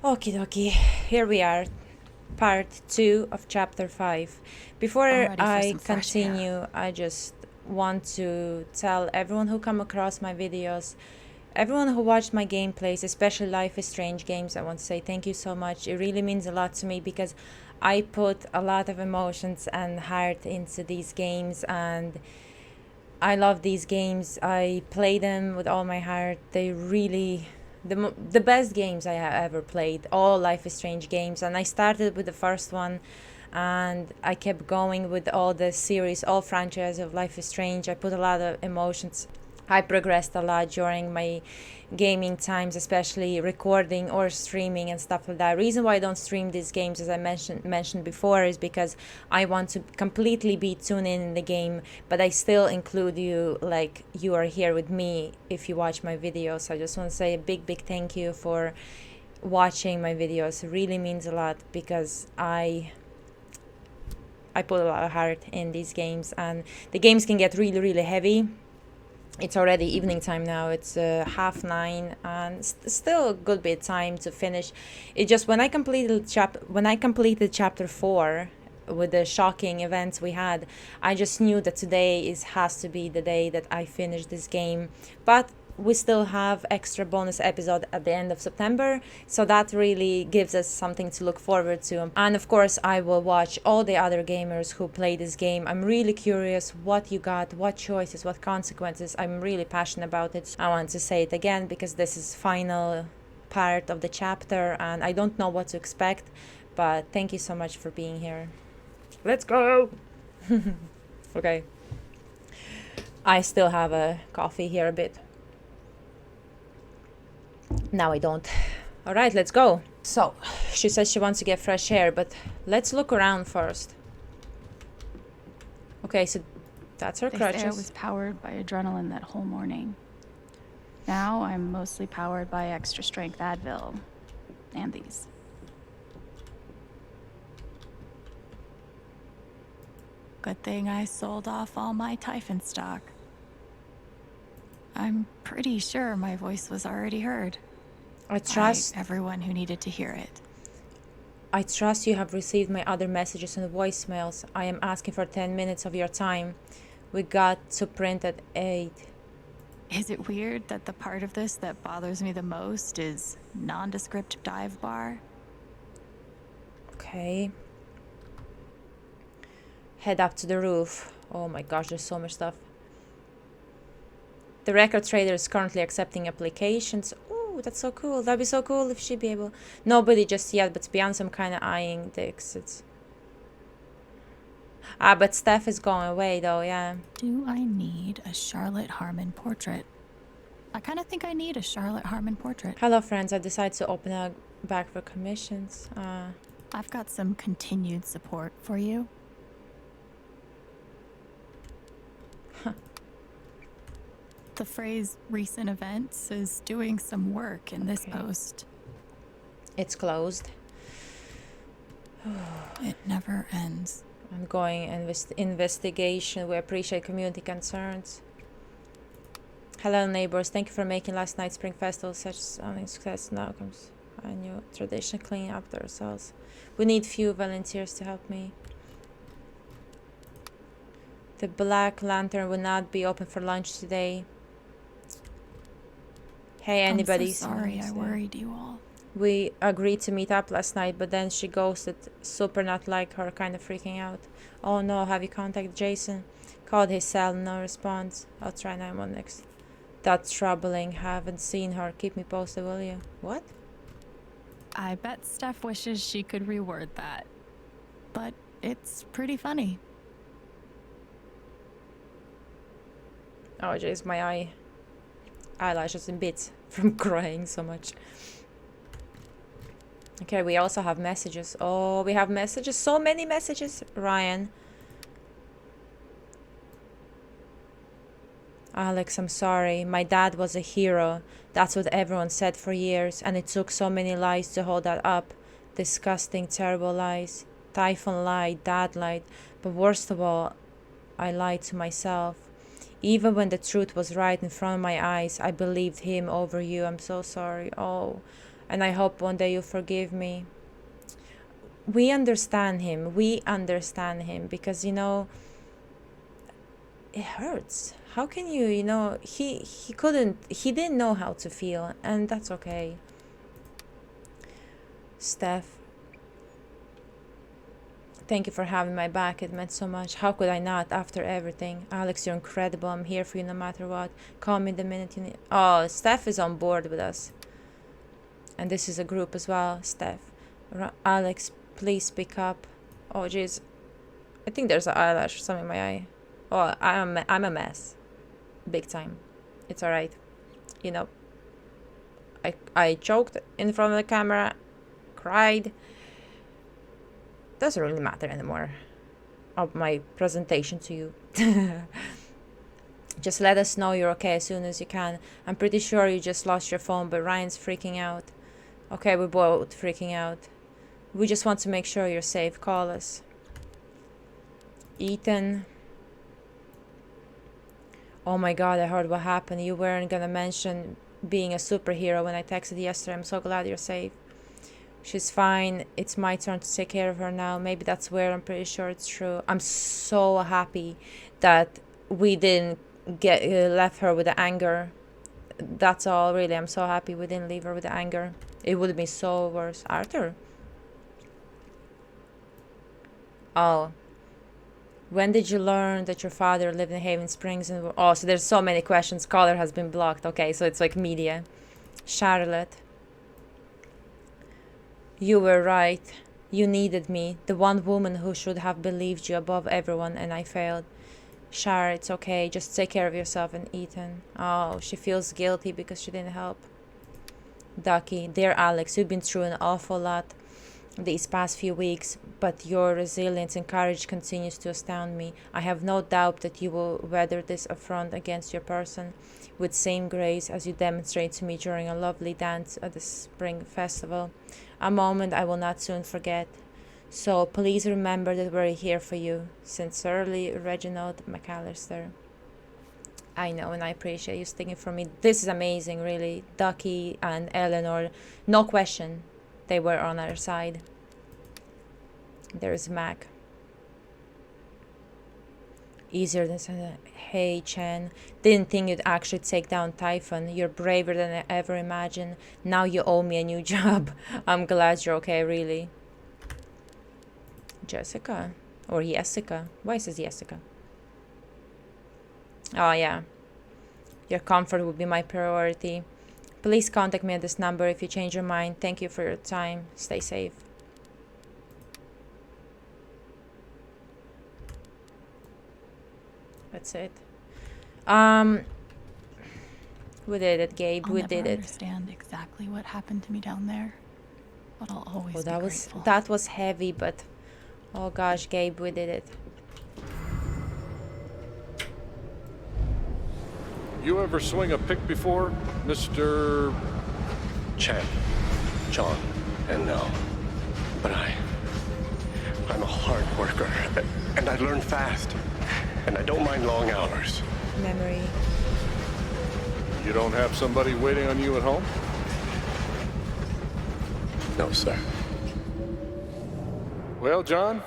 Okie dokie, here we are, part 2 of chapter 5. Before I'm ready for I some fresh air. continue, I just want to tell everyone who come across my videos, everyone who watched my gameplays, especially Life is Strange games, I want to say thank you so much. It really means a lot to me because I put a lot of emotions and heart into these games, and I love these games. I play them with all my heart. They really the best games I have ever played. All Life is Strange games, and I started with the first one, and I kept going with all the series, all franchise of Life is Strange. I put a lot of emotions. I progressed a lot during my gaming times, especially recording or streaming and stuff like that. Reason why I don't stream these games, as I mentioned before, is because I want to completely be tuned in the game, but I still include you, like you are here with me if you watch my videos. I just want to say a big thank you for watching my videos. It really means a lot because I put a lot of heart in these games, and the games can get really heavy. It's already evening time now. It's 9:30, and still a good bit of time to finish. It just when I completed chapter 4 with the shocking events we had, I just knew that today has to be the day that I finish this game. But we still have extra bonus episode at the end of September, so that really gives us something to look forward to. And of course, I will watch all the other gamers who play this game. I'm really curious what you got, what choices, what consequences. I'm really passionate about it. I want to say it again because this is final part of the chapter and I don't know what to expect, but thank you so much for being here. Let's go. Okay, I still have a coffee here a bit. Now I don't. All right, let's go. So, she says she wants to get fresh air, but let's look around first. Okay, so that's her crutches. This air was powered by adrenaline that whole morning. Now I'm mostly powered by extra strength Advil and these. Good thing I sold off all my Typhon stock. I'm pretty sure my voice was already heard. I trust by everyone who needed to hear it. I trust you have received my other messages and voicemails. I am asking for 10 minutes of your time. We got to print at 8. Is it weird that the part of this that bothers me the most is nondescript dive bar? Okay. Head up to the roof. Oh my gosh, there's so much stuff. The record trader is currently accepting applications. Oh, that's so cool. That'd be so cool if she'd be able. Nobody just yet, but Beyonce, I'm kind of eyeing the exits. But Steph is going away though, yeah. Do I need a Charlotte Harmon portrait? I kind of think I need a Charlotte Harmon portrait. Hello, friends. I decided to open a back for commissions. I've got some continued support for you. The phrase recent events is doing some work in this post. It's closed. It never ends. Ongoing investigation. We appreciate community concerns. Hello, neighbors. Thank you for making last night's Spring Festival such a success. Now comes a new tradition, cleaning up ourselves. We need few volunteers to help me. The Black Lantern will not be open for lunch today. Hey, anybody? I'm so sorry I worried you all. We agreed to meet up last night, but then she ghosted. Super not like her, kind of freaking out. Oh no, have you contacted Jason? Called his cell, no response. I'll try 911 next. That's troubling. Haven't seen her. Keep me posted, will you? What? I bet Steph wishes she could reword that. But it's pretty funny. Oh jeez, my eyelashes in bits from crying so much. Okay, we also have messages. Oh, we have messages. So many messages. Ryan. Alex, I'm sorry. My dad was a hero. That's what everyone said for years. And it took so many lies to hold that up. Disgusting, terrible lies. Typhon lied. Dad lied. But worst of all, I lied to myself. Even when the truth was right in front of my eyes, I believed him over you. I'm so sorry. Oh, And I hope one day you forgive me. We understand him. We understand him because, you know, it hurts. How can you, you know, he didn't know how to feel, and that's okay. Steph, thank you for having my back. It meant so much. How could I not after everything? Alex, you're incredible. I'm here for you no matter what. Call me the minute you need. Oh, Steph is on board with us. And this is a group as well, Steph. Alex, please speak up. Oh, jeez. I think there's an eyelash or something in my eye. Oh, I'm a mess. Big time. It's alright. You know, I choked in front of the camera, cried. Doesn't really matter anymore of my presentation to you. Just let us know you're okay as soon as you can. I'm pretty sure you just lost your phone, but Ryan's freaking out. Okay, we're both freaking out. We just want to make sure you're safe. Call us. Ethan. Oh my god, I heard what happened. You weren't gonna mention being a superhero when I texted yesterday. I'm so glad you're safe. She's fine. It's my turn to take care of her now. Maybe that's where I'm pretty sure it's true. I'm so happy that we didn't get left her with the anger. That's all, really. I'm so happy we didn't leave her with the anger. It would have been so worse. Arthur. Oh. When did you learn that your father lived in Haven Springs? And oh, so there's so many questions. Caller has been blocked. Okay, so it's like media. Charlotte. You were right. You needed me. The one woman who should have believed you above everyone, and I failed. Shar, it's okay. Just take care of yourself and Ethan. Oh, she feels guilty because she didn't help. Ducky, dear Alex, you've been through an awful lot these past few weeks, but your resilience and courage continues to astound me. I have no doubt that you will weather this affront against your person with same grace as you demonstrate to me during a lovely dance at the spring festival. A moment I will not soon forget. So please remember that we're here for you. Sincerely, Reginald McAllister. I know, and I appreciate you sticking for me. This is amazing, really. Ducky and Eleanor, no question, they were on our side. There's Mac. Easier than saying, hey, Chen. Didn't think you'd actually take down Typhon. You're braver than I ever imagined. Now you owe me a new job. I'm glad you're okay, really. Jessica. Or Jessica. Why is it Jessica? Oh, yeah. Your comfort would be my priority. Please contact me at this number if you change your mind. Thank you for your time. Stay safe. That's it. We did it, Gabe. We did it. I'll never understand exactly what happened to me down there, but I'll always be grateful. That was heavy, but oh gosh, Gabe, we did it. You ever swing a pick before, Mr. Chen, John, and no. But I'm a hard worker, and I learn fast, and I don't mind long hours. Memory. You don't have somebody waiting on you at home? No, sir. Well, John,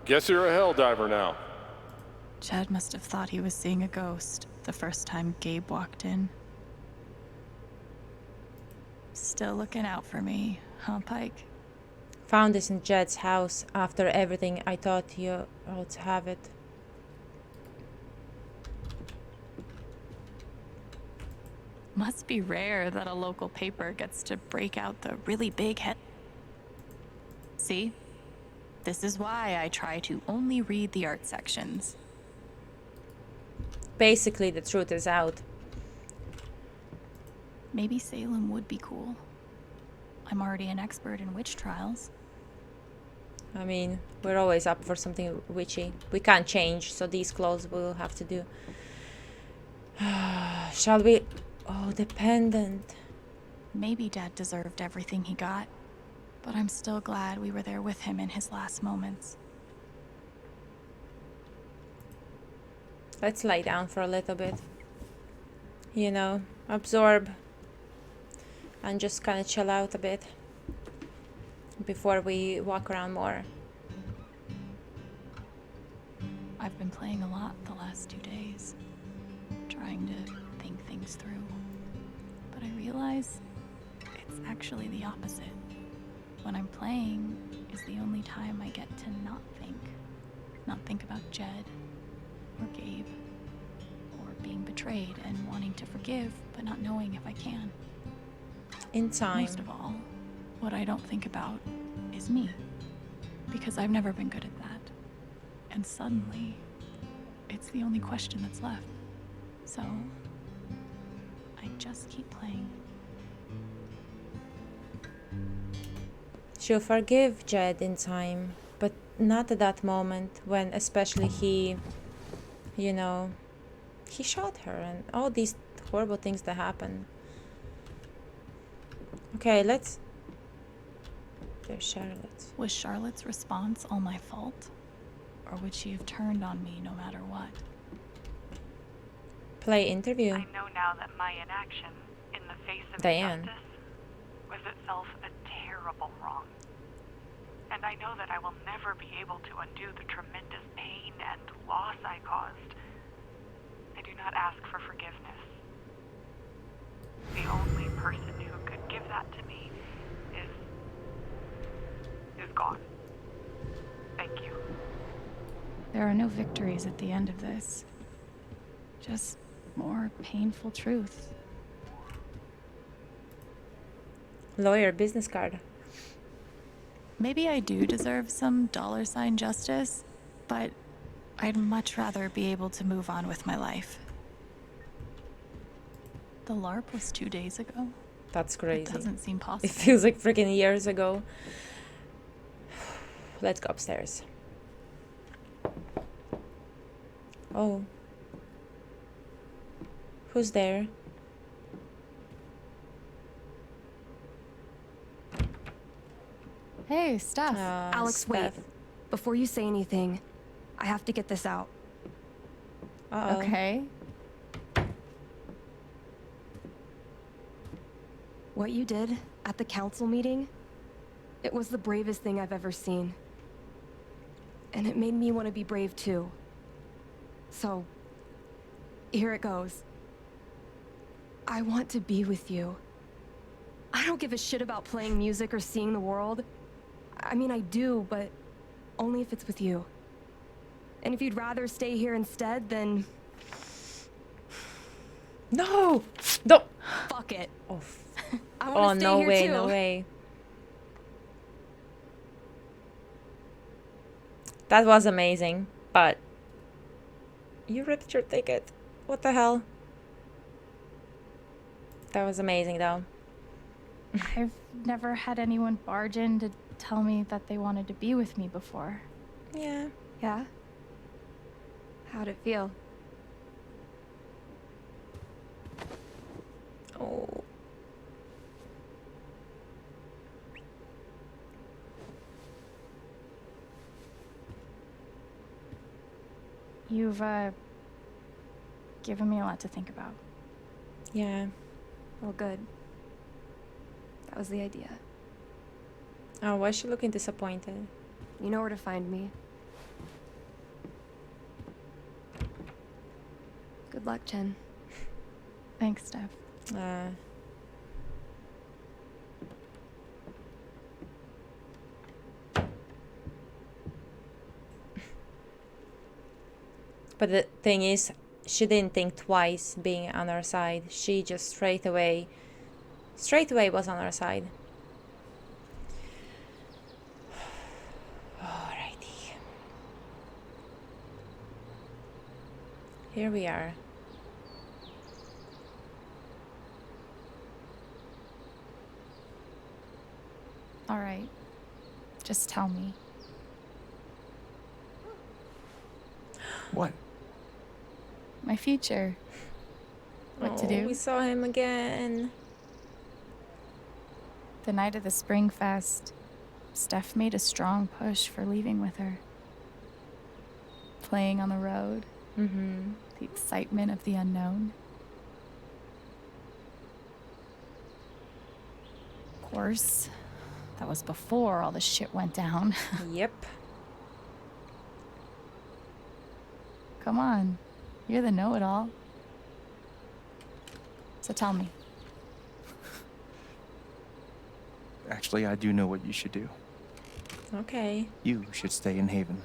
guess you're a hell diver now. Chad must have thought he was seeing a ghost the first time Gabe walked in. Still looking out for me, huh, Pike? Found this in Jed's house. After everything, I thought you ought to have it. Must be rare that a local paper gets to break out the really big head. See? This is why I try to only read the art sections. Basically, the truth is out. Maybe Salem would be cool. I'm already an expert in witch trials. I mean, we're always up for something witchy. We can't change, so these clothes we'll have to do. Shall we? Oh, dependent. Maybe Dad deserved everything he got, but I'm still glad we were there with him in his last moments. Let's lie down for a little bit. You know, absorb. and just kind of chill out a bit before we walk around more. I've been playing a lot the last 2 days, trying to think things through. But I realize it's actually the opposite. When I'm playing is the only time I get to not think. Not think about Jed, or Gabe, or being betrayed and wanting to forgive, but not knowing if I can. In time. Most of all, what I don't think about is me, because I've never been good at that. And suddenly, it's the only question that's left. So, I just keep playing. She'll forgive Jed in time, but not at that moment when especially he, you know, he shot her and all these horrible things that happen. Okay, let's... There's Charlotte. Was Charlotte's response all my fault? Or would she have turned on me no matter what? Play interview. I know now that my inaction in the face of Diane. injustice was itself a terrible wrong. And I know that I will never be able to undo the tremendous pain and loss I caused. I do not ask for forgiveness. The only person who could give that to me is gone. Thank you. There are no victories at the end of this. Just more painful truth. Lawyer business card. Maybe I do deserve some $ justice, but I'd much rather be able to move on with my life. The LARP was 2 days ago. That's It crazy. doesn't seem possible. It feels like freaking years ago. Let's go upstairs. Oh. Who's there? Hey, Steph. Alex, wait. Steph. Before you say anything, I have to get this out. Uh-oh. Okay. What you did at the council meeting, it was the bravest thing I've ever seen. And it made me want to be brave too. So, here it goes. I want to be with you. I don't give a shit about playing music or seeing the world. I mean, I do, but only if it's with you. And if you'd rather stay here instead, then No! No! fuck it. Oh, I oh want to stay no here way, too. no way. That was amazing, but you ripped your ticket. What the hell? That was amazing though. I've never had anyone barge in to tell me that they wanted to be with me before. Yeah. Yeah? How'd it feel? Oh. You've, given me a lot to think about. Yeah. Well, good. That was the idea. Oh, why is she looking disappointed? You know where to find me. Good luck, Chen. Thanks, Steph. But the thing is, she didn't think twice being on our side. She just straight away was on our side. Alrighty. Here we are. All right. Just tell me. What? My future. What to do? We saw him again. The night of the Spring Fest, Steph made a strong push for leaving with her. Playing on the road. Mm-hmm. The excitement of the unknown. course. That was before all the shit went down. Yep. Come on. You're the know-it-all. So tell me. Actually, I do know what you should do. Okay. You should stay in Haven.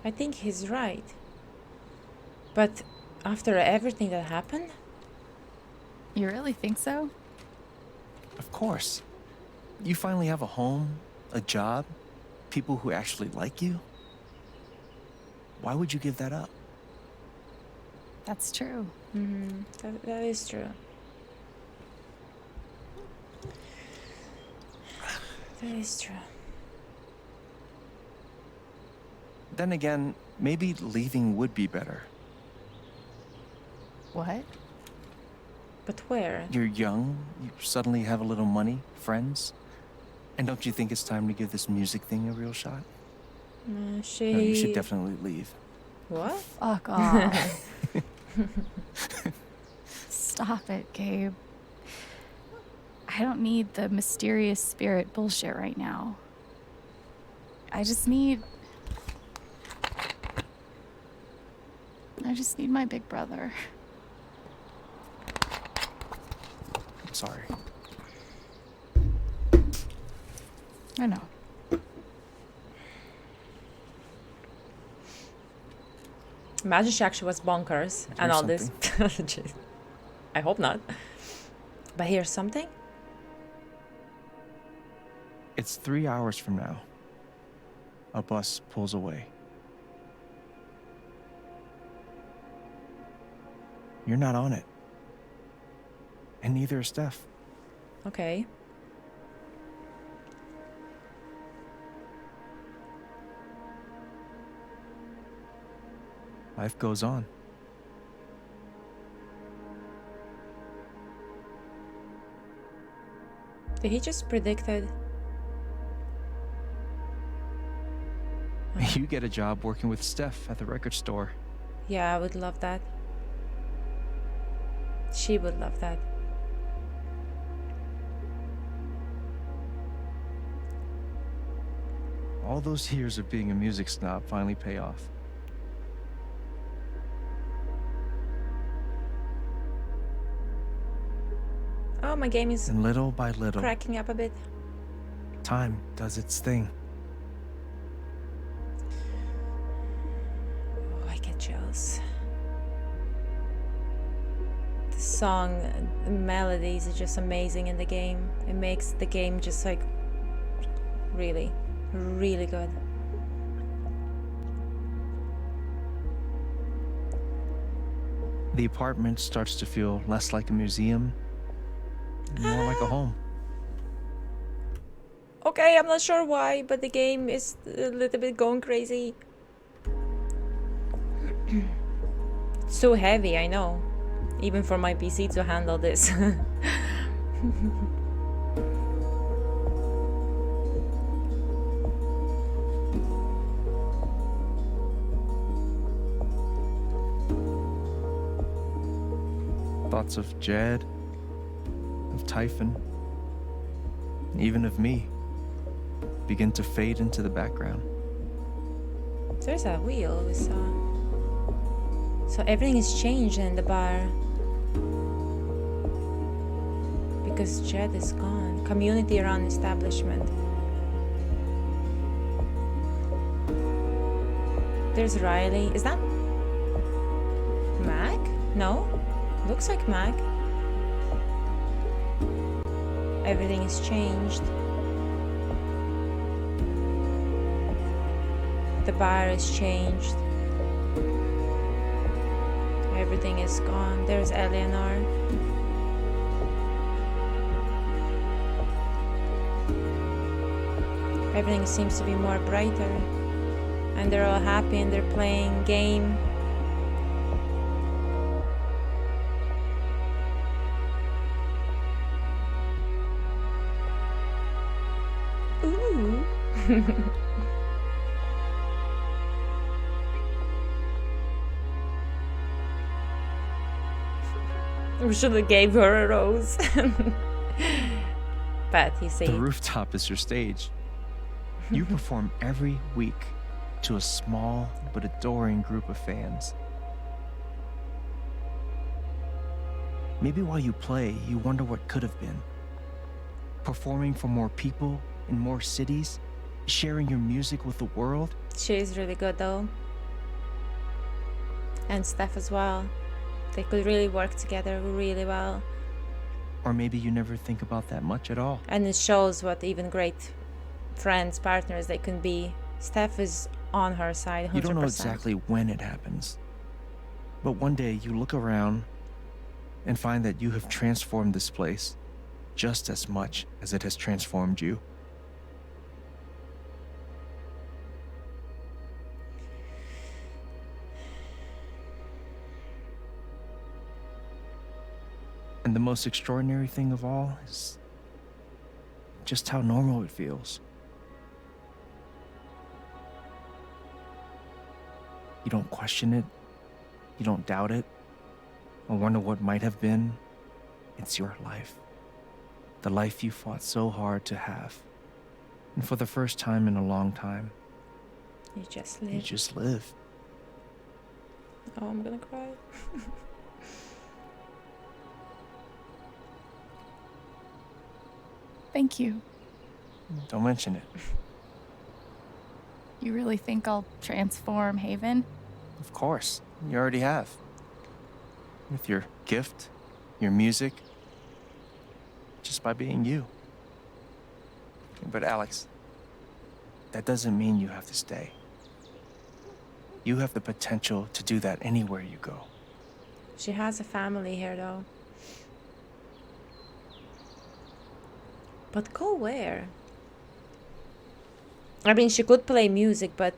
I think he's right. But after everything that happened? You really think so? Of course. You finally have a home, a job, people who actually like you. Why would you give that up? That's true. That is true. That is true. Then again, maybe leaving would be better. What? But where? You're young, you suddenly have a little money, friends. And don't you think it's time to give this music thing a real shot? No, you should definitely leave. What? Fuck off. Stop it, Gabe. I don't need the mysterious spirit bullshit right now. I just need my big brother. I'm sorry. I know. Imagine she actually was bonkers and all this. Jeez. I hope not. But here's something. It's 3 hours from now. A bus pulls away. You're not on it. And neither is Steph. Okay. Life goes on. Did he just predict it? You get a job working with Steph at the record store. Yeah, I would love that. She would love that. All those years of being a music snob finally pay off. Oh, my game is And little by little, cracking up a bit. time does its thing. Oh, I get chills. The song, the melodies are just amazing in the game. It makes the game just like really, really good. The apartment starts to feel less like a museum and more like a home. Okay, I'm not sure why, but the game is a little bit going crazy. It's so heavy, I know. Even for my PC to handle this. Thoughts of Jed, of Typhon, and even of me begin to fade into the background. There's a wheel we saw. So everything is changed in the bar. Because Jed is gone. Community around establishment. There's Riley. Is that Mac? No? Looks like Mac. Everything is changed. The bar is changed. Everything is gone. There's Eleanor. Everything seems to be more brighter. And they're all happy and they're playing game. Ooh. We should have gave her a rose. But you see, The rooftop is your stage. You perform every week to a small but adoring group of fans. Maybe while you play, you wonder what could have been. Performing for more people in more cities, sharing your music with the world. she is really good though. And Steph as well. They could really work together really well. Or maybe you never think about that much at all. And it shows what even great friends, partners they can be. Steph is on her side 100%. You don't know exactly when it happens. But one day you look around and find that you have transformed this place just as much as it has transformed you. And the most extraordinary thing of all is just how normal it feels. You don't question it, you don't doubt it, or wonder what might have been. It's your life. The life you fought so hard to have. And for the first time in a long time, You just live. you just live. Oh, I'm gonna cry. Thank you. Don't mention it. You really think I'll transform Haven? Of course, you already have. With your gift, your music, just by being you. But Alex, that doesn't mean you have to stay. You have the potential to do that anywhere you go. She has a family here though. But go where? I mean, she could play music, but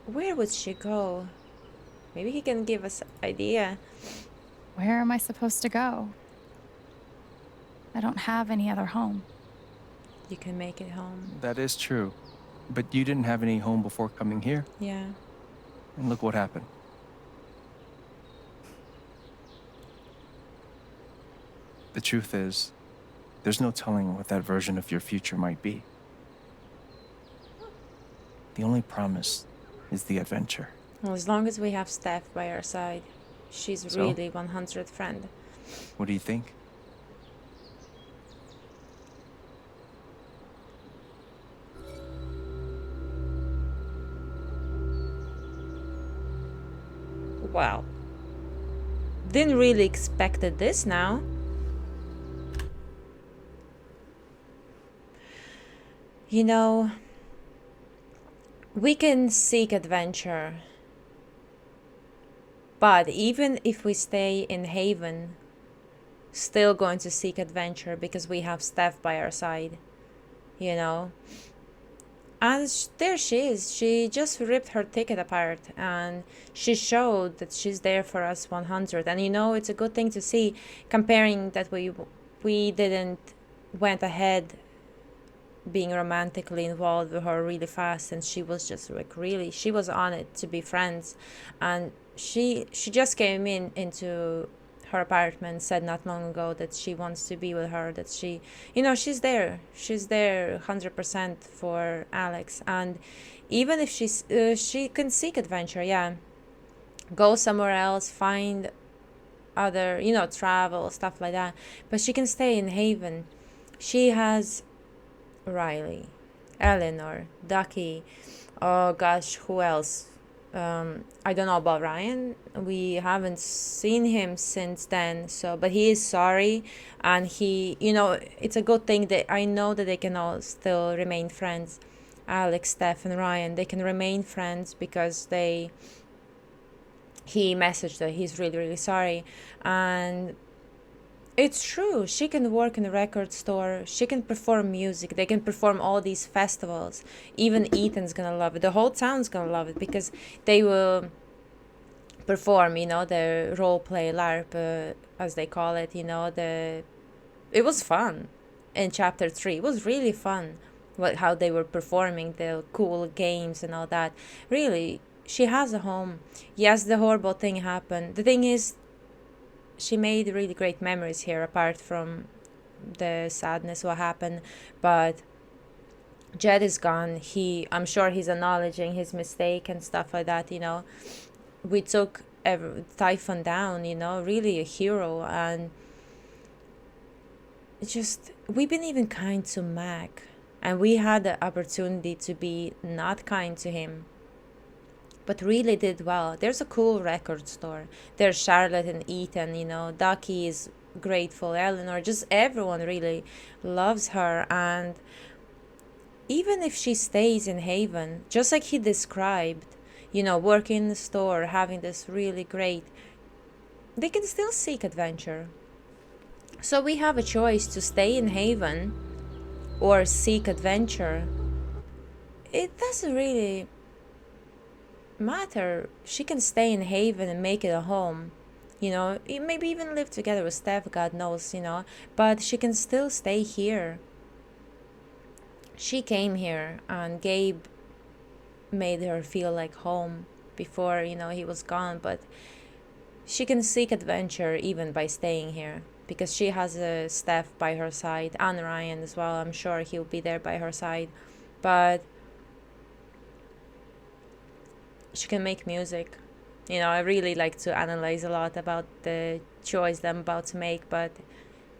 where would she go? Maybe he can give us idea. Where am I supposed to go? I don't have any other home. You can make it home. That is true. But you didn't have any home before coming here, Yeah. and look what happened. The truth is, there's no telling what that version of your future might be. The only promise is the adventure. Well, as long as we have Steph by our side, she's So? really 100 friend. What do you think? Wow. Didn't really expected this now. You know, we can seek adventure, but even if we stay in Haven, still going to seek adventure because we have Steph by our side, you know. And there she is. She just ripped her ticket apart and she showed that she's there for us 100. And you know, it's a good thing to see, comparing that we didn't went ahead being romantically involved with her really fast, and she was just like really, she was on it to be friends. And she just came into her apartment, said not long ago that she wants to be with her, that she, you know, she's there 100% for Alex. And even if she can seek adventure, yeah, go somewhere else, find other, you know, travel, stuff like that, but she can stay in Haven. She has Riley, Eleanor, Ducky, oh gosh, who else? I don't know about Ryan. We haven't seen him since then, so, but he is sorry, and he, you know, it's a good thing that I know that they can all still remain friends. Alex, Steph, and Ryan, they can remain friends because he messaged that he's really, really sorry. And it's true, she can work in a record store, she can perform music, they can perform all these festivals. Even Ethan's gonna love it, the whole town's gonna love it, because they will perform, you know, the role play LARP, as they call it, you know, it was fun in chapter 3. It was really fun how they were performing the cool games and all that. Really, she has a home. Yes, the horrible thing happened. The thing is, she made really great memories here, apart from the sadness what happened. But Jed is gone. I'm sure he's acknowledging his mistake and stuff like that. We took Typhon down. Really a hero, and it's just we've been even kind to Mac, and we had the opportunity to be not kind to him, but really did well. There's a cool record store. There's Charlotte and Ethan. Ducky is grateful. Eleanor, just everyone really loves her, and even if she stays in Haven, just like he described, working in the store, having this really great, they can still seek adventure. So we have a choice to stay in Haven or seek adventure. It doesn't really matter. She can stay in Haven and make it a home. Maybe even live together with Steph, God knows, but she can still stay here. She came here, and Gabe made her feel like home before, he was gone. But she can seek adventure even by staying here, because she has a Steph by her side, and Ryan as well. I'm sure he'll be there by her side. But she can make music. I really like to analyze a lot about the choice that I'm about to make, but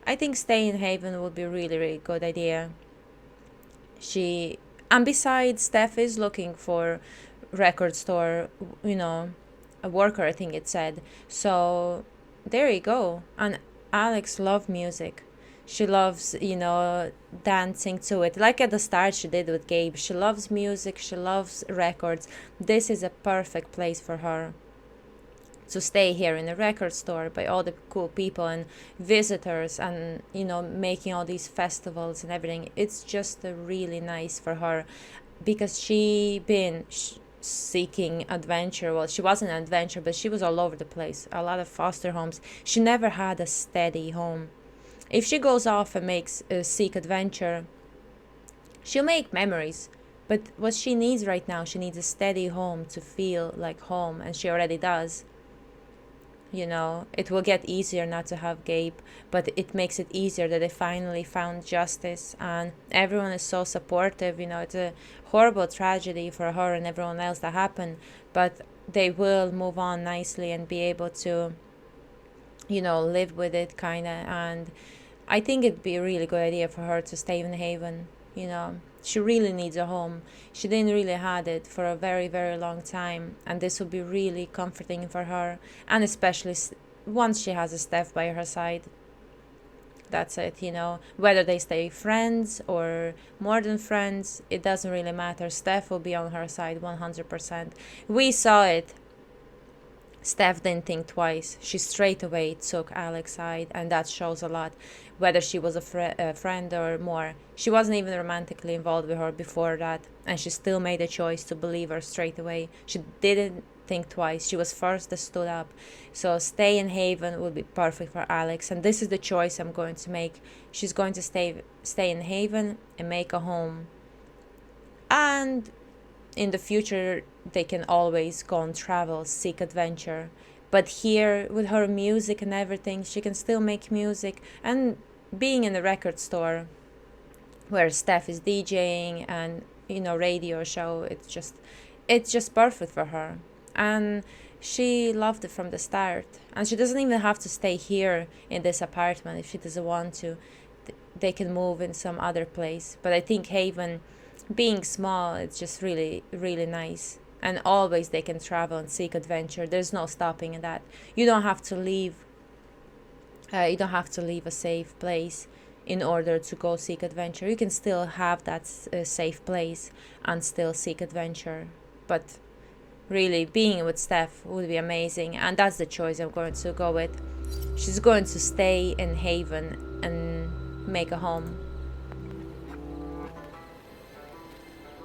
I think staying in Haven would be a really, really good idea. And besides, Steph is looking for record store, a worker, I think it said. So there you go. And Alex loves music. She loves, dancing to it. Like at the start she did with Gabe. She loves music. She loves records. This is a perfect place for her to stay here in the record store by all the cool people and visitors, and making all these festivals and everything. It's just really nice for her, because she been seeking adventure. Well, she wasn't an adventure, but she was all over the place. A lot of foster homes. She never had a steady home. If she goes off and makes seek adventure, she'll make memories. But what she needs right now, she needs a steady home to feel like home, and she already does. It will get easier not to have Gabe, but it makes it easier that they finally found justice, and everyone is so supportive. It's a horrible tragedy for her and everyone else that happened, but they will move on nicely and be able to, live with it, kind of. And I think it'd be a really good idea for her to stay in Haven. She really needs a home. She didn't really had it for a very, very long time, and this would be really comforting for her, and especially once she has a Steph by her side. That's it. Whether they stay friends or more than friends, it doesn't really matter. Steph will be on her side 100%. We saw it. Steph didn't think twice. She straight away took Alex's side, and that shows a lot. Whether she was a friend or more, she wasn't even romantically involved with her before that, and she still made a choice to believe her straight away. She didn't think twice. She was first that stood up. So stay in Haven would be perfect for Alex, and this is the choice I'm going to make. She's going to stay in Haven and make a home, and in the future they can always go on travel, seek adventure. But here, with her music and everything, she can still make music, and being in a record store where Steph is DJing and radio show, it's just perfect for her. And she loved it from the start, and she doesn't even have to stay here in this apartment. If she doesn't want to, they can move in some other place. But I think Haven, being small, it's just really, really nice, and always they can travel and seek adventure. There's no stopping in that. You don't have to leave a safe place in order to go seek adventure. You can still have that safe place and still seek adventure. But really, being with Steph would be amazing, and that's the choice I'm going to go with. She's going to stay in Haven and make a home.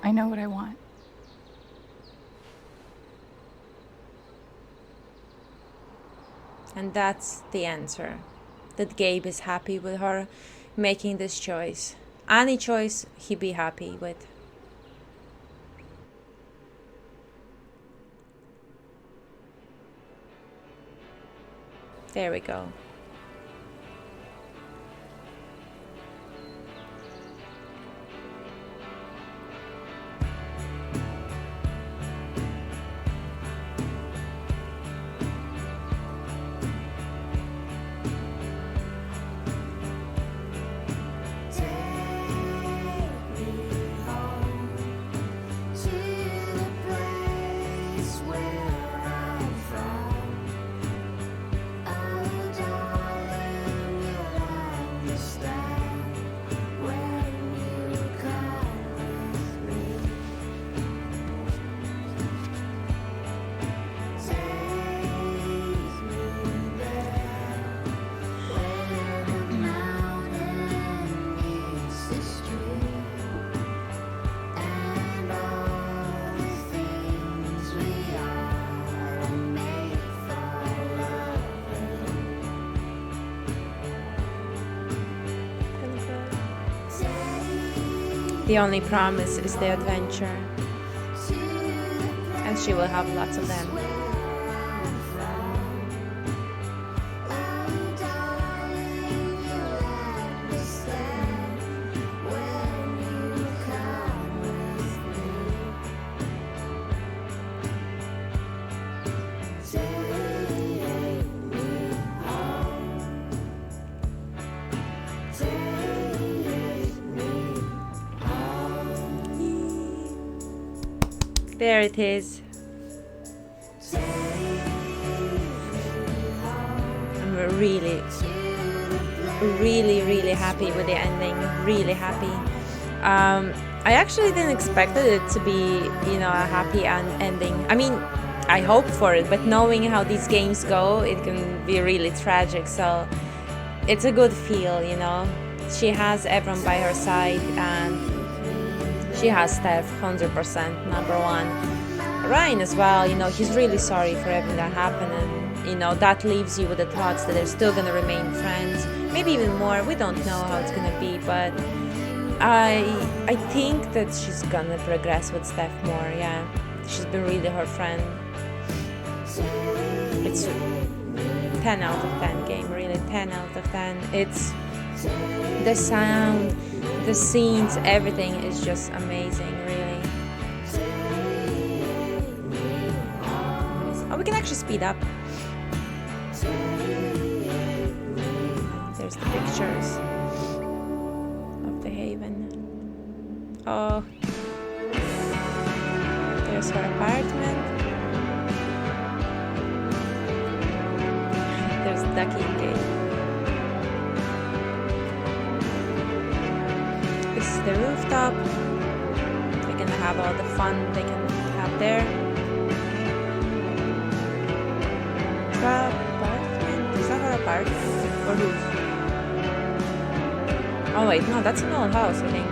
I know what I want. And that's the answer. That Gabe is happy with her making this choice. Any choice he'd be happy with. There we go. The only promise is the adventure. And she will have lots of them. There it is. I'm really happy with the ending. Really happy. I actually didn't expect it to be, you know, a happy ending. I mean, I hope for it, but knowing how these games go, it can be really tragic. So it's a good feel, you know. She has everyone by her side, and she has Steph 100%, number one. Ryan as well, you know, he's really sorry for everything that happened, and you know, that leaves you with the thoughts that they're still gonna remain friends, maybe even more. We don't know how it's gonna be, but I think that she's gonna progress with Steph more. Yeah, she's been really her friend. It's 10 out of 10 game, really 10 out of 10. It's the sound, the scenes, everything is just amazing, really. Oh, we can actually speed up. There's the pictures of the haven. Oh, there's her apartment. There's Ducky Gate. This is the rooftop. They're gonna have all the fun they can have there. Her apartment? Is that her apartment? Or whose? Oh wait, no, that's an old house, I think.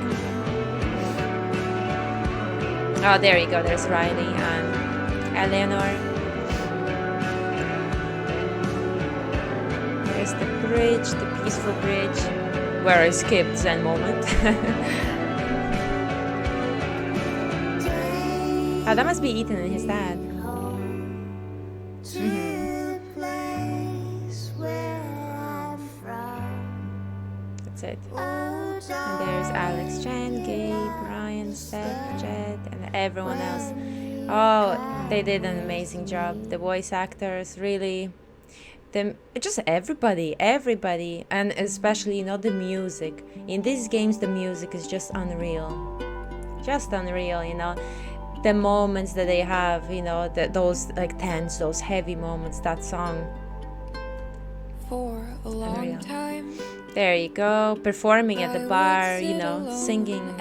Oh, there you go. There's Riley and Eleanor. There's the bridge, the peaceful bridge, where I skipped Zen moment. Oh, that must be Ethan and his dad. That's it. And there's Alex, Jen, Gabe, Ryan, Steph, Jed, and everyone else. Oh, they did an amazing job. The voice actors, really. Just everybody, and especially, you know, the music. In these games, the music is just unreal. Just unreal, you know. The moments that they have, you know, those like tense, those heavy moments, that song. For a long time. There you go, performing at the bar, you know, singing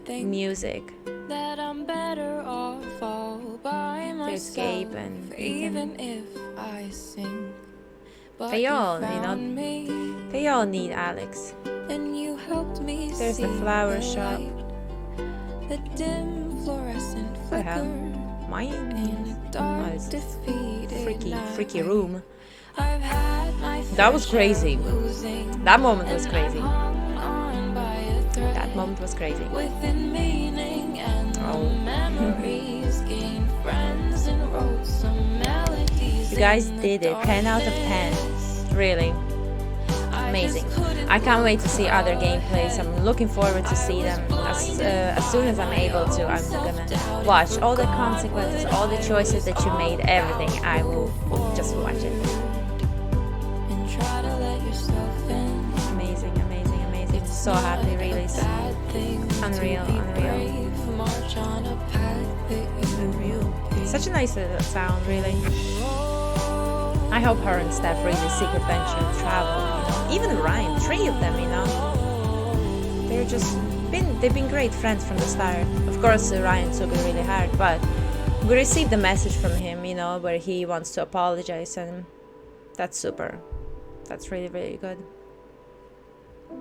music. That I'm better off all by myself. There's Gabe and Ethan. Even if I sing. They all, you know, they all need Alex. And you helped me. There's the flower shop. The dim fluorescent What the hell? Mine? Oh, it's freaky room. That was crazy. That moment was crazy. That moment was crazy. Oh. You guys did it. 10 out of 10. Really. Amazing. I can't wait to see other gameplays. I'm looking forward to see them as soon as I'm able to. I'm gonna watch all the consequences, all the choices that you made, everything. I will just watch it. Amazing. So happy, really. Unreal. Such a nice sound, really. I hope her and Steph really seek adventure and travel, you know. Even Ryan, 3 of them, you know. They've been great friends from the start. Of course, Ryan took it really hard, but we received a message from him, you know, where he wants to apologize, and that's super. That's really, really good.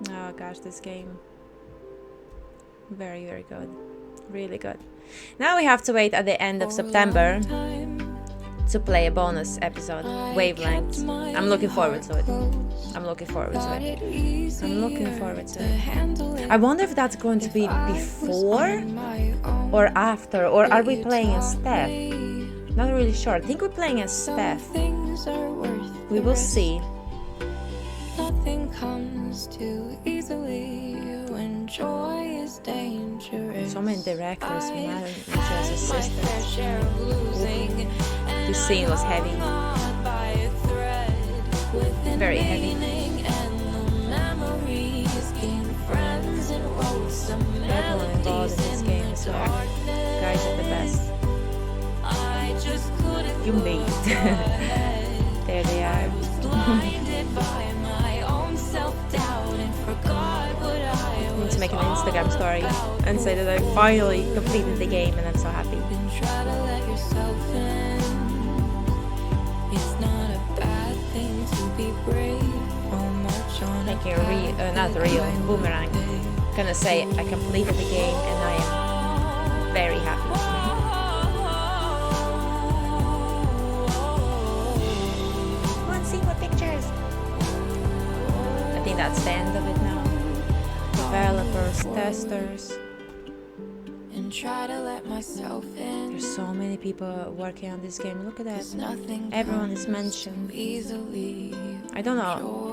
Oh gosh, this game. Very, very good. Really good. Now we have to wait at the end of September to play a bonus episode, Wavelength. I'm looking forward to it. I'm looking forward to it. I'm looking forward to it. I wonder if that's going to be before or after, or are we playing as Steph? Not really sure. I think we're playing as Steph. We will see. Nothing comes too easily when joy is dangerous. So many directors, managers, assistants. This scene was heavy. Very heavy. Everyone involved in this game is like, guys are the best. You made it. There they are. I need to make an Instagram story and say that I finally completed the game and I'm so happy. Making a not real boomerang. Gonna say I completed the game and I am very happy. Come on, see more pictures. I think that's the end of it now. Developers, testers. And try to let myself in. There's so many people working on this game. Look at that. Everyone is mentioned. I don't know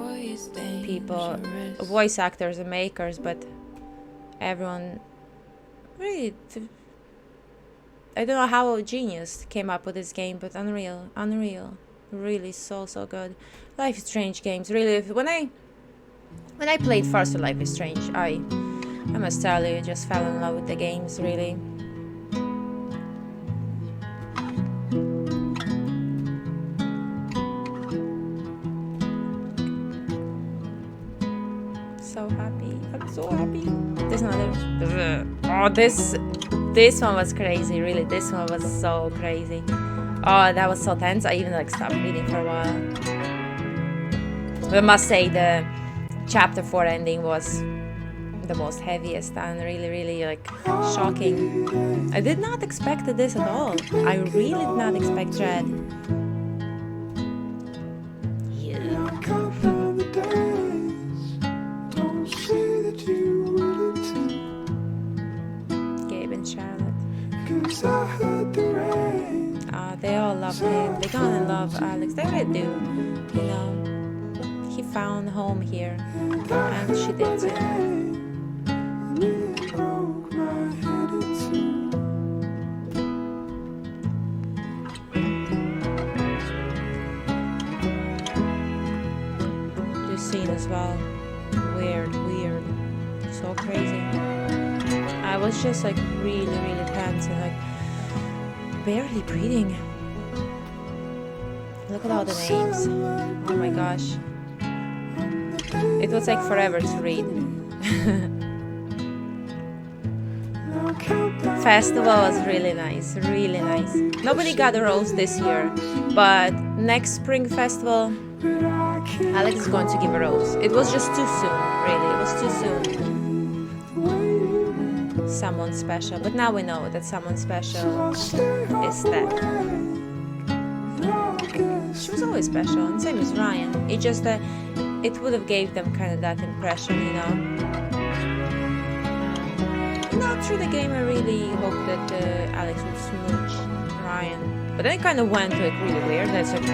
people, voice actors and makers, but everyone really. I don't know how Genius came up with this game, but unreal, really so good. Life is Strange games, really. When I played first Life is Strange, I must tell you, just fell in love with the games, really. So happy, I'm so happy. There's another. Oh, this one was crazy, really. This one was so crazy. Oh, that was so tense. I even like stopped reading for a while. But I must say the chapter 4 ending was the most heaviest and really like shocking. I did not expect this at all. I really did not expect Dread. Gabe and Charlotte. They all love him. They're gonna love Alex. They really do. You know, he found home here, and she did too. This scene as well. Weird. So crazy. I was just like really tense and like barely breathing. Look at all the names. Oh my gosh. It will take forever to read. Festival was really nice. Nobody got a rose this year, but next spring festival, Alex is going to give a rose. It was just too soon, really. It was too soon. Someone special, but now we know that someone special is Steph. She was always special, and same as Ryan. It just it would have gave them kind of that impression, you know. Through the game, I really hoped that Alex would smooch Ryan, but then it kind of went like really weird. That's like,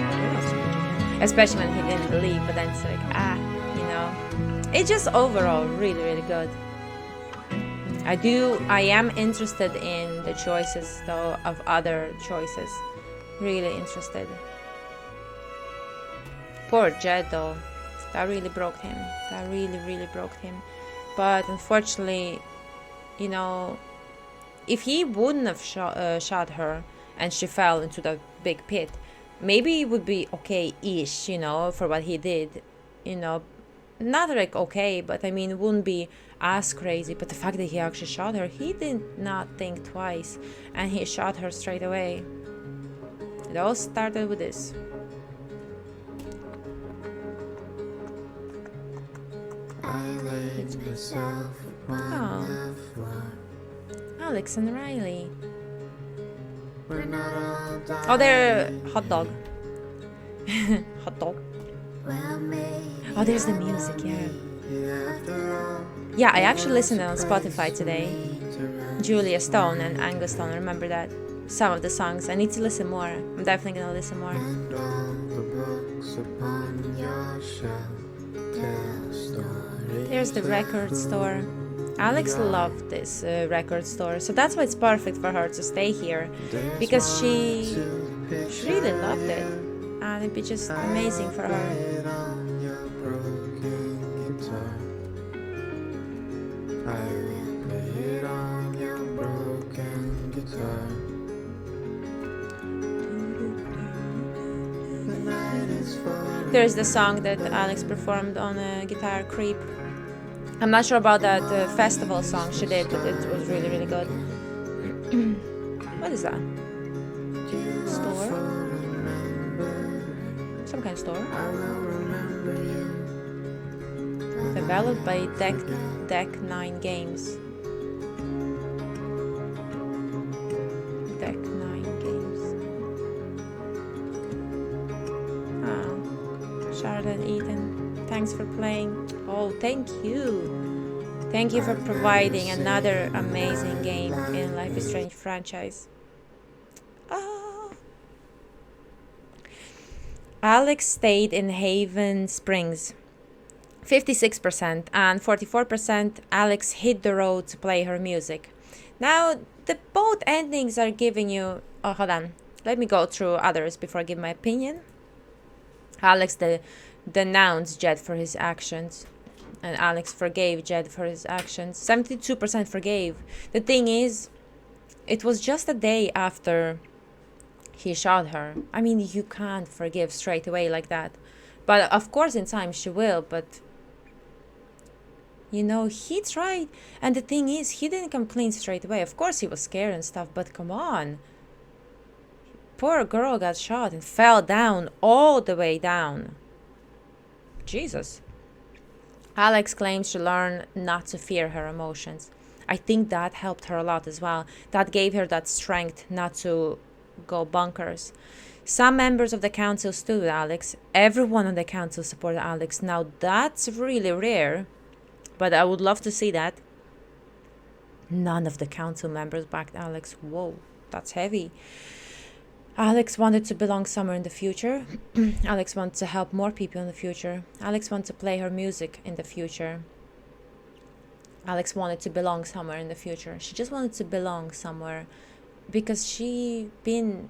especially when he didn't leave. But then it's like, you know, it's just overall really good. I am interested in the choices though of other choices. Really interested. Poor Jed though, that really broke him. That really broke him. But unfortunately, you know, if he wouldn't have shot her and she fell into the big pit, maybe it would be okay-ish, you know, for what he did, you know. Not like okay, but I mean, it wouldn't be as crazy. But the fact that he actually shot her, he did not think twice, and he shot her straight away. It all started with this. Oh. Alex and Riley. Oh, they're hot dog. Hot dog. Oh, there's the music, yeah. Yeah, I actually listened on Spotify today. Julia Stone and Angus Stone, remember that? Some of the songs. I need to listen more. I'm definitely gonna listen more. There's the record store. Alex loved this record store, so that's why it's perfect for her to stay here, because she really loved it, and it'd be just amazing for her. There's the song that Alex performed on a guitar, Creep. I'm not sure about that festival song she did, but it was really, really good. What is that? Store? Some kind of store? Developed by Deck 9 Games. Deck 9 Games. Oh. Charlotte, Ethan, thanks for playing. Oh, thank you. Thank you for providing another amazing game in Life is Strange franchise. Oh. Alex stayed in Haven Springs. 56% and 44% Alex hit the road to play her music. Now, the both endings are giving you... Oh, hold on. Let me go through others before I give my opinion. Alex denounced Jed for his actions. And Alex forgave Jed for his actions. 72% forgave. The thing is, it was just a day after he shot her. I mean, you can't forgive straight away like that. But of course in time she will, but... You know, he tried. And the thing is, he didn't complain straight away. Of course he was scared and stuff, but come on. Poor girl got shot and fell down all the way down. Jesus. Alex claims she learned not to fear her emotions. I think that helped her a lot as well. That gave her that strength not to go bonkers. Some members of the council stood with Alex. Everyone on the council supported Alex. Now that's really rare, but I would love to see that. None of the council members backed Alex. Whoa, that's heavy. Alex wanted to belong somewhere in the future. Alex wanted to help more people in the future. Alex wanted to play her music in the future. Alex wanted to belong somewhere in the future. She just wanted to belong somewhere because she been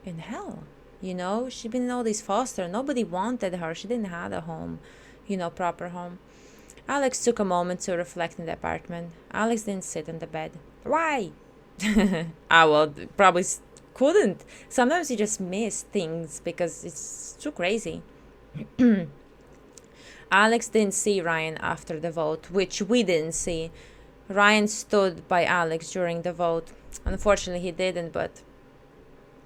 in hell, you know? She'd been in all these foster. Nobody wanted her. She didn't have a home, you know, proper home. Alex took a moment to reflect in the apartment. Alex didn't sit on the bed. Why? Well, probably couldn't. Sometimes you just miss things because it's too crazy. Alex didn't see Ryan after the vote, which we didn't see. Ryan stood by Alex during the vote. Unfortunately, he didn't, but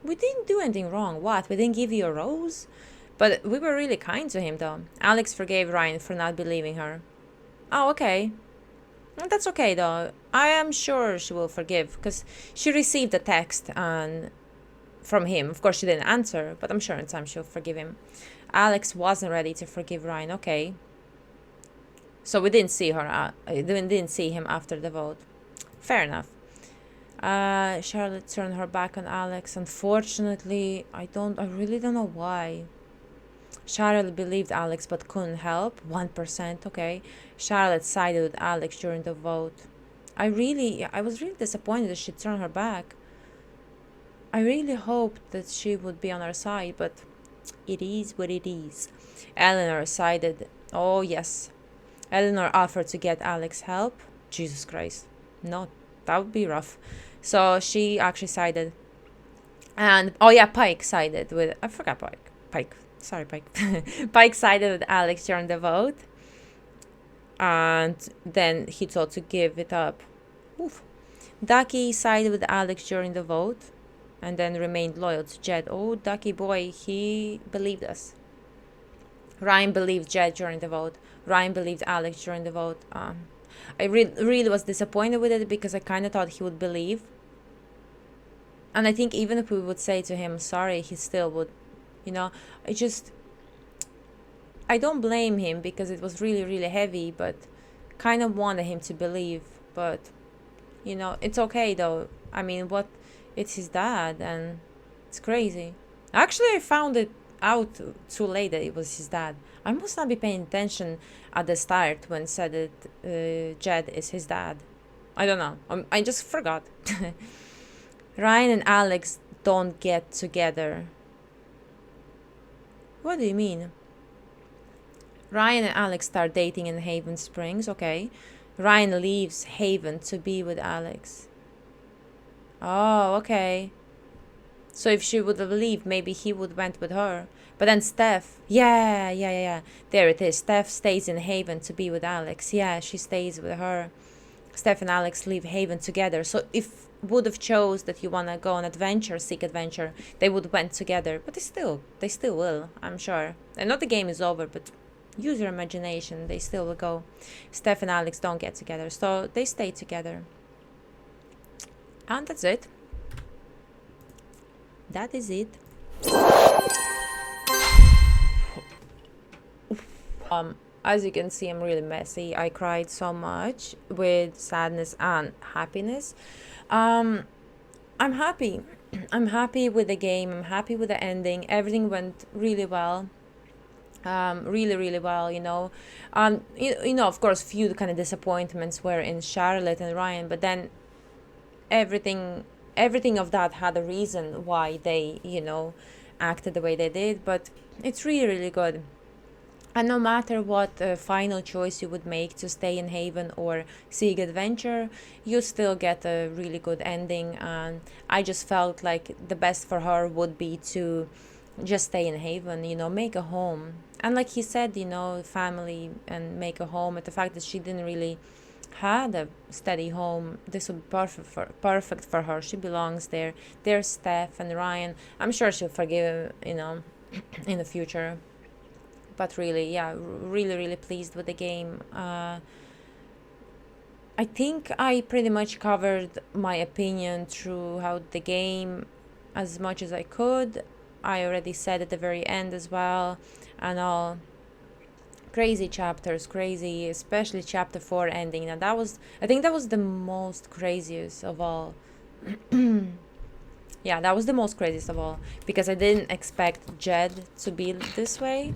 we didn't do anything wrong. What? We didn't give you a rose? But we were really kind to him, though. Alex forgave Ryan for not believing her. Oh, okay. That's okay, though. I am sure she will forgive, because she received a text from him. Of course, she didn't answer, but I'm sure in time she'll forgive him. Alex wasn't ready to forgive Ryan. Okay. So we didn't see her. Didn't see him after the vote. Fair enough. Charlotte turned her back on Alex. Unfortunately, I really don't know why. Charlotte believed Alex but couldn't help. 1%, okay. Charlotte sided with Alex during the vote. I was really disappointed that she turned her back. I really hoped that she would be on our side, but it is what it is. Eleanor sided. Oh, yes. Eleanor offered to get Alex help. Jesus Christ. No, that would be rough. So she actually sided. And, oh yeah, Pike sided with... I forgot Pike. Sorry, Pike. Pike sided with Alex during the vote. And then he told to give it up. Oof. Ducky sided with Alex during the vote. And then remained loyal to Jed. Oh, Ducky boy, he believed us. Ryan believed Jed during the vote. Ryan believed Alex during the vote. I really was disappointed with it because I kind of thought he would believe. And I think even if we would say to him sorry, he still would, you know. I don't blame him because it was really, really heavy, but kind of wanted him to believe. But, you know, it's okay though. I mean, it's his dad, and it's crazy. Actually, I found it out too late that it was his dad. I must not be paying attention at the start when said that Jed is his dad. I don't know. I just forgot. Ryan and Alex don't get together. What do you mean? Ryan and Alex start dating in Haven Springs, okay. Ryan leaves Haven to be with Alex. Oh, okay. So if she would have left, maybe he would went with her. But then Steph, yeah. There it is. Steph stays in Haven to be with Alex. Yeah, she stays with her. Steph and Alex leave Haven together. So if would have chose that you want to go on adventure, seek adventure, they would went together. But they still will, I'm sure. I know the game is over, but use your imagination. They still will go. Steph and Alex don't get together, so they stay together. And that's it. That is it. As you can see, I'm really messy. I cried so much with sadness and happiness. I'm happy. I'm happy with the game. I'm happy with the ending. Everything went really well. Really well, you know. You know, of course, few kind of disappointments were in Charlotte and Ryan, but then everything of that had a reason why they, you know, acted the way they did. But it's really good. And no matter what final choice you would make to stay in Haven or seek adventure, you still get a really good ending. And I just felt like the best for her would be to just stay in Haven, you know, make a home. And like he said, you know, family and make a home. And the fact that she didn't really had a steady home, this would be perfect for her. She belongs there. There's Steph and Ryan. I'm sure she'll forgive him, you know, in the future. But really, yeah, really pleased with the game. I think I pretty much covered my opinion throughout the game as much as I could. I already said at the very end as well, and all. Crazy chapters, crazy, especially chapter 4 ending. Now I think that was the most craziest of all. Yeah, that was the most craziest of all, because I didn't expect Jed to be this way.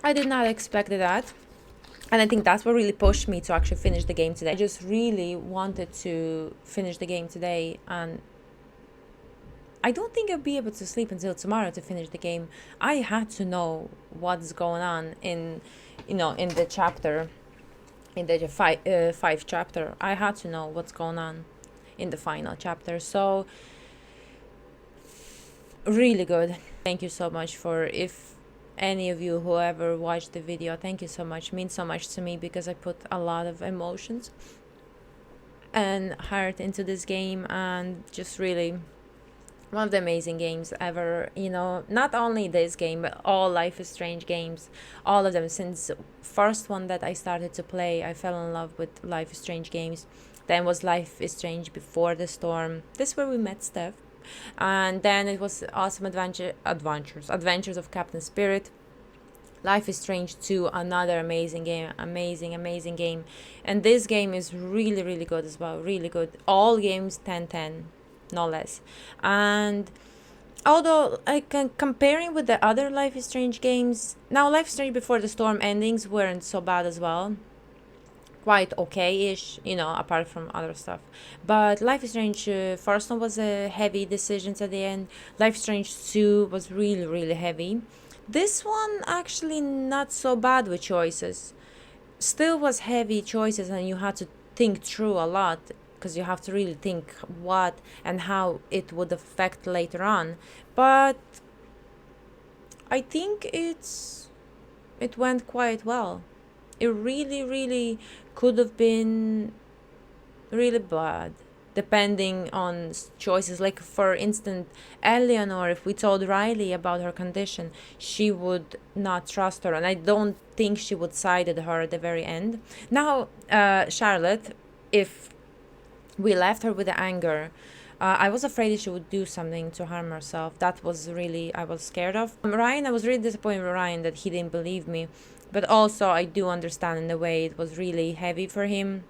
I did not expect that. And I think that's what really pushed me to actually finish the game today. I just really wanted to finish the game today, and I don't think I'll be able to sleep until tomorrow to finish the game. I had to know what's going on in, you know, in the chapter, in the five chapter. I had to know what's going on in the final chapter. So really good. Thank you so much for, if any of you who ever watched the video, thank you so much. It means so much to me because I put a lot of emotions and heart into this game, and just really one of the amazing games ever, you know. Not only this game, but all Life is Strange games, all of them. Since first one that I started to play, I fell in love with Life is Strange games. Then was Life is Strange Before the Storm. This is where we met Steph. And then it was Awesome Adventures of Captain Spirit. Life is Strange 2, another amazing game, amazing game. And this game is really good as well, really good. All games 10/10, no less. And although comparing with the other Life is Strange games, now Life is Strange Before the Storm endings weren't so bad as well. Quite okay-ish, you know, apart from other stuff. But Life is Strange first one was a heavy decisions at the end. Life is Strange 2 was really heavy. This one actually not so bad with choices. Still was heavy choices, and you had to think through a lot, because you have to really think what and how it would affect later on. But I think it went quite well. It really could have been really bad, depending on choices. Like, for instance, Eleanor, if we told Riley about her condition, she would not trust her, and I don't think she would side with her at the very end. Now, Charlotte, if we left her with the anger. I was afraid she would do something to harm herself. That was really, I was scared of. Ryan, I was really disappointed with Ryan that he didn't believe me. But also, I do understand in a way it was really heavy for him.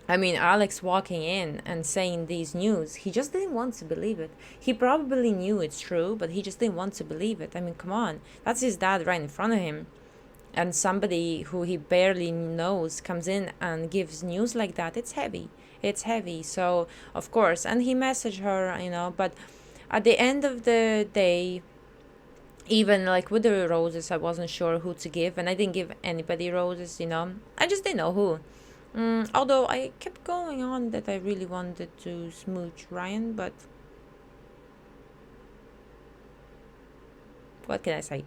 I mean, Alex walking in and saying these news, he just didn't want to believe it. He probably knew it's true, but he just didn't want to believe it. I mean, come on. That's his dad right in front of him. And somebody who he barely knows comes in and gives news like that. It's heavy. It's heavy. So, of course. And he messaged her, you know, but at the end of the day, even like with the roses, I wasn't sure who to give. And I didn't give anybody roses, you know. I just didn't know who. Although I kept going on that I really wanted to smooch Ryan, but what can I say?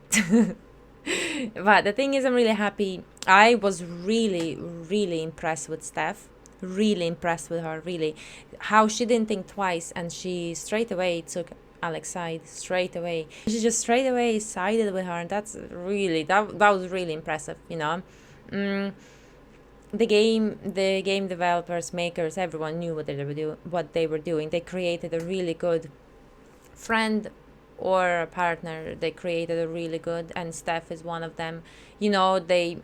But the thing is, I'm really happy. I was really, really impressed with Steph. Really impressed with her, really. How she didn't think twice and she straight away took Alex's side, straight away. She just straight away sided with her, and that's really, that was really impressive, you know. The game developers, makers, everyone knew what they were doing. They created a really good friend or a partner. They created a really good, and Steph is one of them. You know, they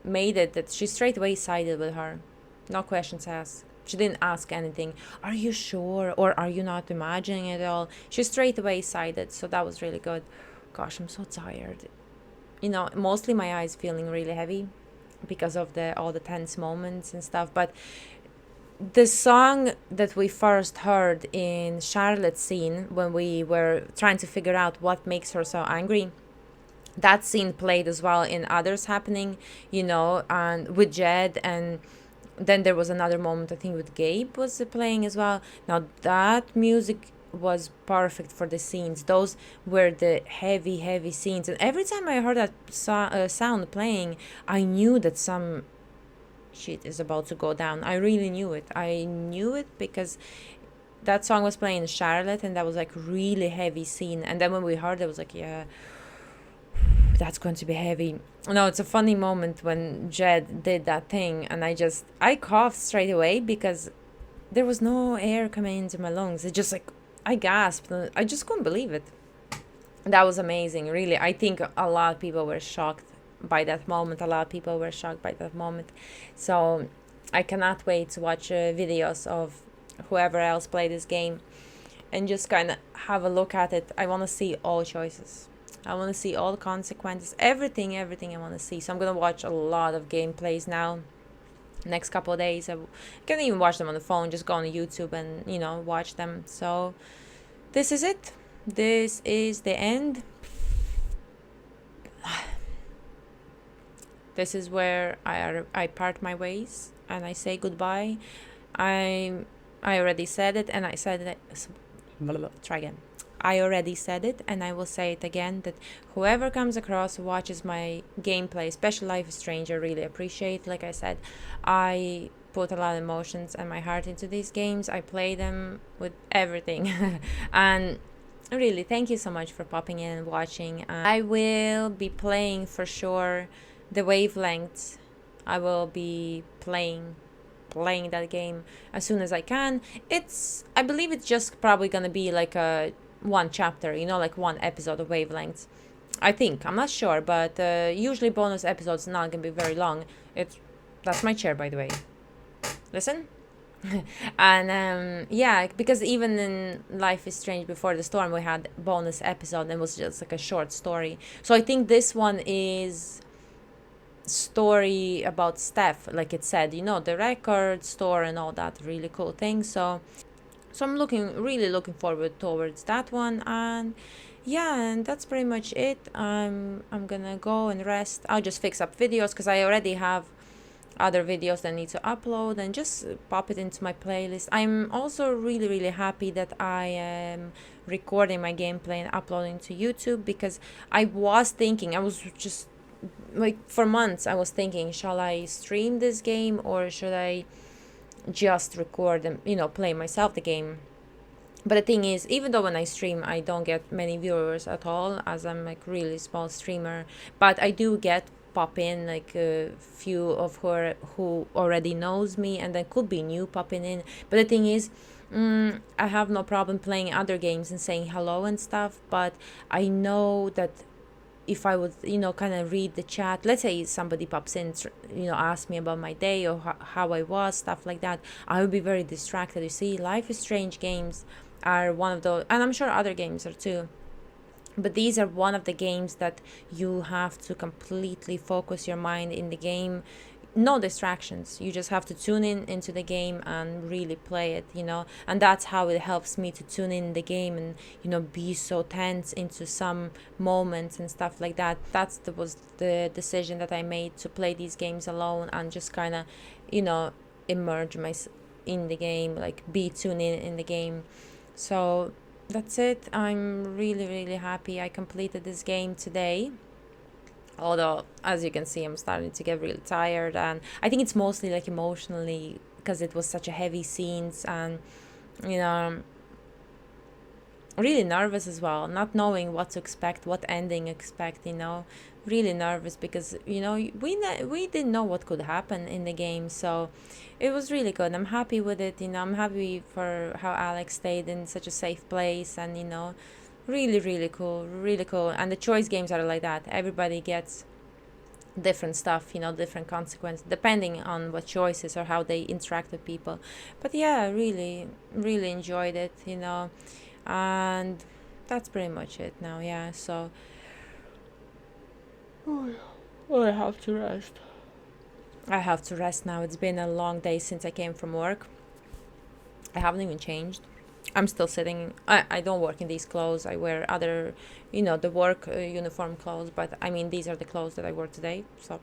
made it that she straight away sided with her. No questions asked. She didn't ask anything. Are you sure? Or are you not imagining it all? She straight away sided. So that was really good. Gosh, I'm so tired. You know, mostly my eyes feeling really heavy because of all the tense moments and stuff. But the song that we first heard in Charlotte's scene, when we were trying to figure out what makes her so angry, that scene played as well in Others Happening, you know, and with Jed. And then there was another moment, I think, with Gabe was playing as well. Now that music was perfect for the scenes. Those were the heavy scenes, and every time I heard that sound playing, I knew that some shit is about to go down. I really knew it. I knew it because that song was playing in Charlotte, and that was like really heavy scene. And then when we heard it, was like, yeah, that's going to be heavy. No, it's a funny moment when Jed did that thing, and I coughed straight away because there was no air coming into my lungs. It just like, I gasped. I just couldn't believe it. That was amazing, really. I think a lot of people were shocked by that moment. So I cannot wait to watch videos of whoever else played this game and just kind of have a look at it. I want to see all choices. I want to see all the consequences, everything I want to see. So I'm going to watch a lot of gameplays now. Next couple of days, I can even watch them on the phone. Just go on YouTube and, you know, watch them. So this is it. This is the end. This is where I part my ways and I say goodbye. I already said it, and I said it. Try again. I already said it, and I will say it again, that whoever comes across, watches my gameplay, especially Life is Strange, I really appreciate. Like I said, I put a lot of emotions and my heart into these games. I play them with everything. And really, thank you so much for popping in and watching. I will be playing for sure the Wavelengths. I will be playing that game as soon as I can. I believe it's just probably gonna be like a one chapter, you know, like one episode of Wavelengths. I think, I'm not sure, but usually bonus episodes not gonna be very long. That's my chair, by the way. Listen. And yeah, because even in Life is Strange Before the Storm, we had bonus episode and it was just like a short story. So I think this one is story about Steph, like it said, you know, the record store and all that really cool thing. So I'm really looking forward towards that one. And yeah, and that's pretty much it. I'm gonna go and rest. I'll just fix up videos because I already have other videos that I need to upload, and just pop it into my playlist. I'm also really happy that I am recording my gameplay and uploading to YouTube, because I was just like for months I was thinking, shall I stream this game or should I just record and, you know, play myself the game. But the thing is, even though when I stream I don't get many viewers at all, as I'm like really small streamer, but I do get pop in, like a few of her who already knows me, and then could be new popping in. But the thing is, I have no problem playing other games and saying hello and stuff, but I know that if I would, kind of read the chat, let's say somebody pops in, ask me about my day or how I was, stuff like that, I would be very distracted. You see, Life is Strange games are one of those, and I'm sure other games are too, but these are one of the games that you have to completely focus your mind in the game. No distractions. You just have to tune in into the game and really play it, and that's how it helps me to tune in the game and be so tense into some moments and stuff like that. Was the decision that I made, to play these games alone and just kind of immerse myself in the game, like be tuned in the game. So that's it. I'm really, really happy I completed this game today. Although, as you can see, I'm starting to get really tired, and I think it's mostly like emotionally, because it was such a heavy scenes, and really nervous as well, not knowing what to expect, what ending expect, really nervous because we didn't know what could happen in the game. So it was really good. I'm happy with it. I'm happy for how Alex stayed in such a safe place, and really, really cool, really cool. And the choice games are like that. Everybody gets different stuff, different consequences depending on what choices or how they interact with people. But yeah, really, really enjoyed it, and that's pretty much it now. Yeah, so I have to rest. I have to rest now. It's been a long day since I came from work. I haven't even changed. I'm still sitting. I don't work in these clothes. I wear other, the work uniform clothes. But I mean, these are the clothes that I wore today. So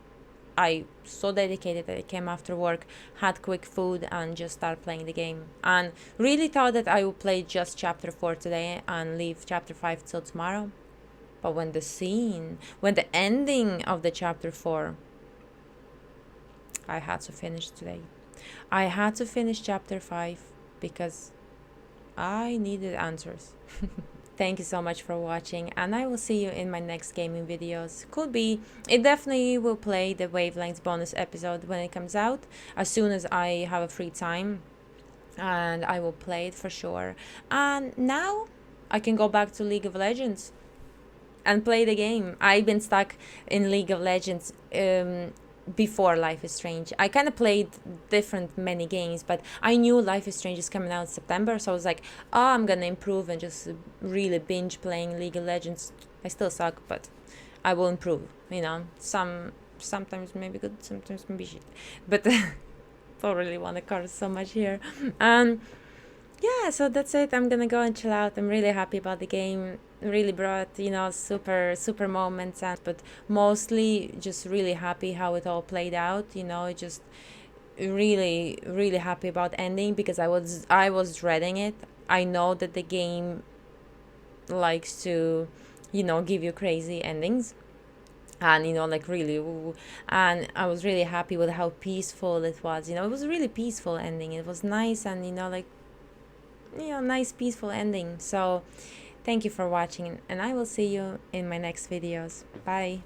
I so dedicated that I came after work, had quick food, and just started playing the game. And really thought that I would play just chapter 4 today and leave chapter 5 till tomorrow. But when the ending of the chapter 4, I had to finish today. I had to finish chapter 5 because I needed answers. Thank you so much for watching, and I will see you in my next gaming videos. It definitely will play the Wavelengths bonus episode when it comes out, as soon as I have a free time, and I will play it for sure. And now I can go back to League of Legends and play the game. I've been stuck in League of Legends before Life is Strange. I kind of played many games, but I knew Life is Strange is coming out in September, so I was like, oh, I'm gonna improve and just really binge playing League of Legends. I still suck, but I will improve, sometimes maybe good, sometimes maybe shit, but don't really want to curse so much here. Yeah, so that's it. I'm gonna go and chill out. I'm really happy about the game. Really brought, super moments, but mostly just really happy how it all played out. Just really, really happy about ending, because I was dreading it. I know that the game likes to, give you crazy endings. And like really, and I was really happy with how peaceful it was. It was a really peaceful ending. It was nice, and nice peaceful ending. So thank you for watching, and I will see you in my next videos. Bye.